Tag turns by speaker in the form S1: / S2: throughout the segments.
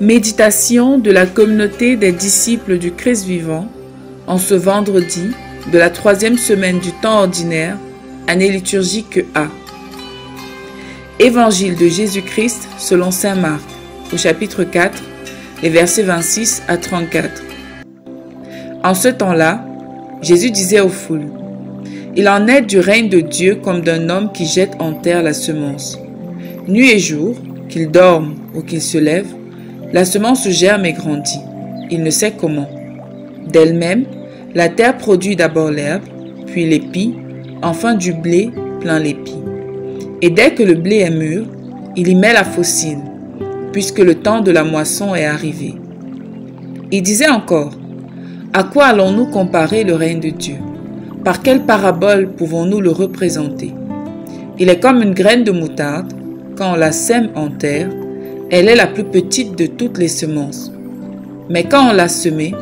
S1: Méditation de la communauté des disciples du Christ vivant en ce vendredi de la 3e semaine du temps ordinaire, année liturgique A. Évangile de Jésus-Christ selon saint Marc, au chapitre 4, les versets 26 à 34. En ce temps-là, Jésus disait aux foules, « Il en est du règne de Dieu comme d'un homme qui jette en terre la semence. Nuit et jour, qu'il dorme ou qu'il se lève, la semence germe et grandit. Il ne sait comment. D'elle-même, la terre produit d'abord l'herbe, puis l'épi, enfin du blé plein l'épi. Et dès que le blé est mûr, il y met la faucille, puisque le temps de la moisson est arrivé. » Il disait encore, « À quoi allons-nous comparer le règne de Dieu? Par quelle parabole pouvons-nous le représenter? Il est comme une graine de moutarde, quand on la sème en terre, elle est la plus petite de toutes les semences. Mais quand on l'a semée,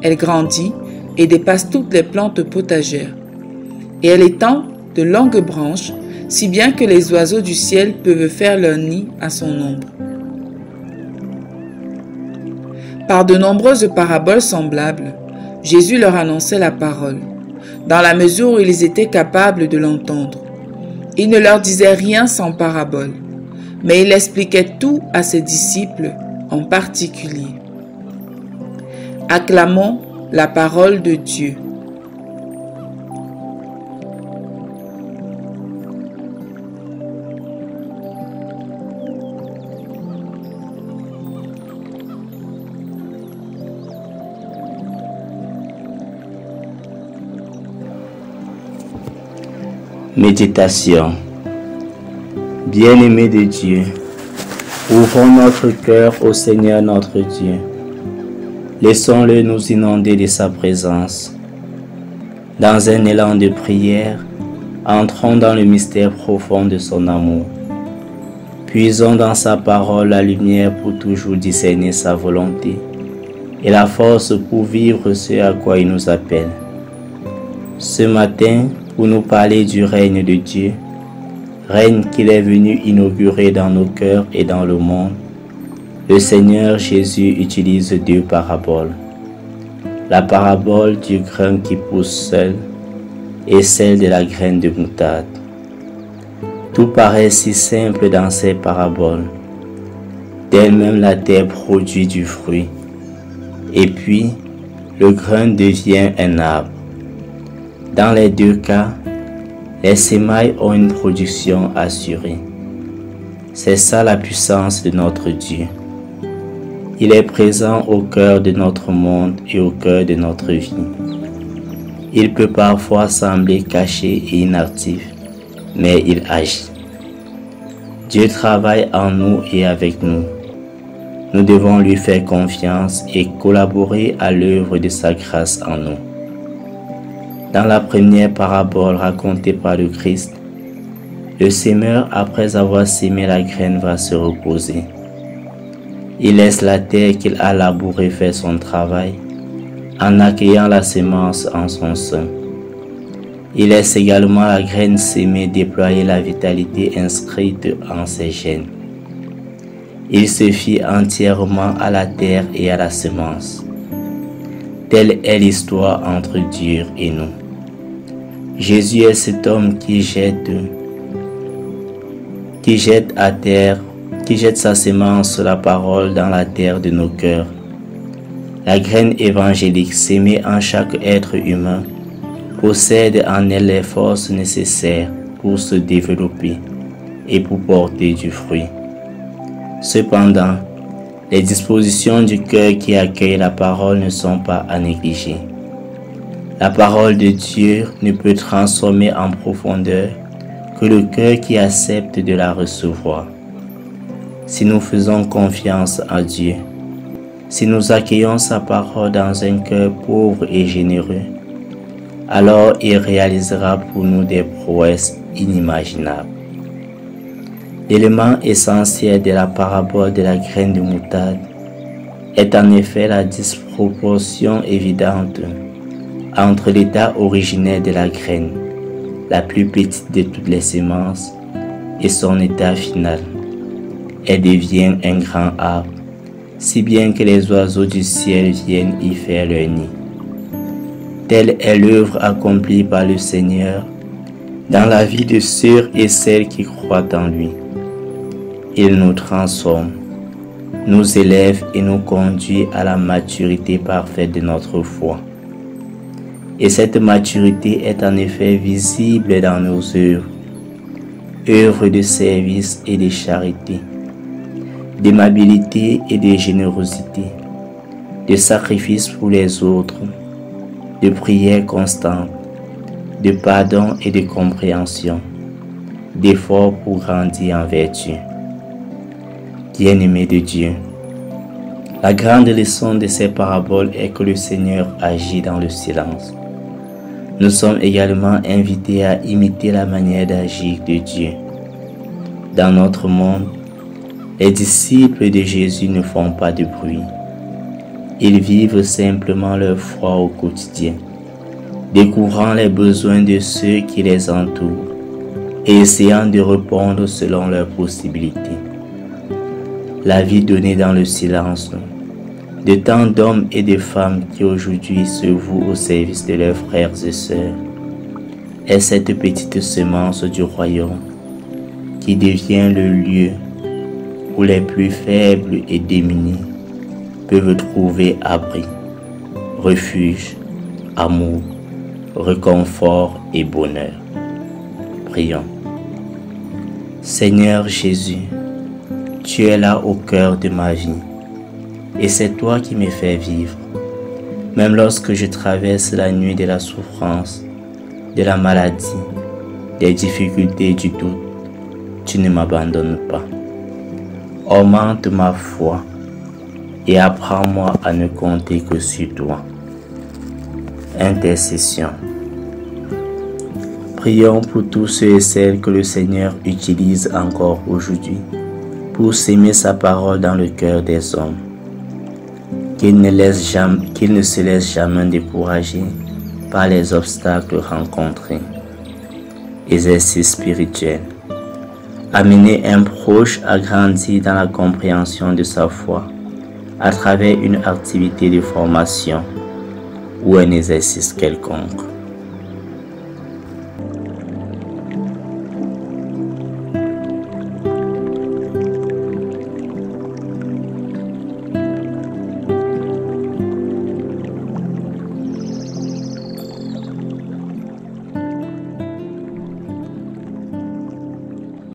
S1: elle grandit et dépasse toutes les plantes potagères. Et elle étend de longues branches, si bien que les oiseaux du ciel peuvent faire leur nid à son ombre. » Par de nombreuses paraboles semblables, Jésus leur annonçait la parole, dans la mesure où ils étaient capables de l'entendre. Il ne leur disait rien sans parabole, mais il expliquait tout à ses disciples en particulier. Acclamons la parole de Dieu.
S2: Méditation. Bien-aimés de Dieu, ouvrons notre cœur au Seigneur notre Dieu. Laissons-le nous inonder de sa présence. Dans un élan de prière, entrons dans le mystère profond de son amour. Puisons dans sa parole la lumière pour toujours discerner sa volonté et la force pour vivre ce à quoi il nous appelle. Ce matin, pour nous parler du règne de Dieu, règne qu'il est venu inaugurer dans nos cœurs et dans le monde, le Seigneur Jésus utilise deux paraboles. La parabole du grain qui pousse seul et celle de la graine de moutarde. Tout paraît si simple dans ces paraboles. D'elle-même la terre produit du fruit, et puis le grain devient un arbre. Dans les deux cas, les semailles ont une production assurée. C'est ça la puissance de notre Dieu. Il est présent au cœur de notre monde et au cœur de notre vie. Il peut parfois sembler caché et inactif, mais il agit. Dieu travaille en nous et avec nous. Nous devons lui faire confiance et collaborer à l'œuvre de sa grâce en nous. Dans la première parabole racontée par le Christ, le semeur, après avoir sémé la graine, va se reposer. Il laisse la terre qu'il a labourée faire son travail, en accueillant la semence en son sein. Il laisse également la graine sémée déployer la vitalité inscrite en ses gènes. Il se fie entièrement à la terre et à la semence. Telle est l'histoire entre Dieu et nous. Jésus est cet homme qui jette à terre, qui jette sa semence, la parole, dans la terre de nos cœurs. La graine évangélique sémée en chaque être humain possède en elle les forces nécessaires pour se développer et pour porter du fruit. Cependant, les dispositions du cœur qui accueillent la parole ne sont pas à négliger. La parole de Dieu ne peut transformer en profondeur que le cœur qui accepte de la recevoir. Si nous faisons confiance à Dieu, si nous accueillons sa parole dans un cœur pauvre et généreux, alors il réalisera pour nous des prouesses inimaginables. L'élément essentiel de la parabole de la graine de moutarde est en effet la disproportion évidente entre l'état originel de la graine, la plus petite de toutes les semences, et son état final. Elle devient un grand arbre si bien que les oiseaux du ciel viennent y faire leur nid. Telle est l'œuvre accomplie par le Seigneur dans la vie de ceux et celles qui croient en lui. Il nous transforme, nous élève et nous conduit à la maturité parfaite de notre foi. Et cette maturité est en effet visible dans nos œuvres de service et de charité, d'aimabilité et de générosité, de sacrifice pour les autres, de prière constante, de pardon et de compréhension, d'efforts pour grandir en vertu. Bien-aimés de Dieu, la grande leçon de ces paraboles est que le Seigneur agit dans le silence. Nous sommes également invités à imiter la manière d'agir de Dieu. Dans notre monde, les disciples de Jésus ne font pas de bruit. Ils vivent simplement leur foi au quotidien, découvrant les besoins de ceux qui les entourent et essayant de répondre selon leurs possibilités. La vie donnée dans le silence de tant d'hommes et de femmes qui aujourd'hui se vouent au service de leurs frères et sœurs est cette petite semence du royaume qui devient le lieu où les plus faibles et démunis peuvent trouver abri, refuge, amour, réconfort et bonheur. Prions. Seigneur Jésus, tu es là au cœur de ma vie et c'est toi qui me fais vivre. Même lorsque je traverse la nuit de la souffrance, de la maladie, des difficultés et du doute, tu ne m'abandonnes pas. Augmente ma foi et apprends-moi à ne compter que sur toi. Intercession. Prions pour tous ceux et celles que le Seigneur utilise encore aujourd'hui pour s'aimer sa parole dans le cœur des hommes. Qu'il ne se laisse jamais décourager par les obstacles rencontrés. Exercice spirituel. Amener un proche à grandir dans la compréhension de sa foi à travers une activité de formation ou un exercice quelconque.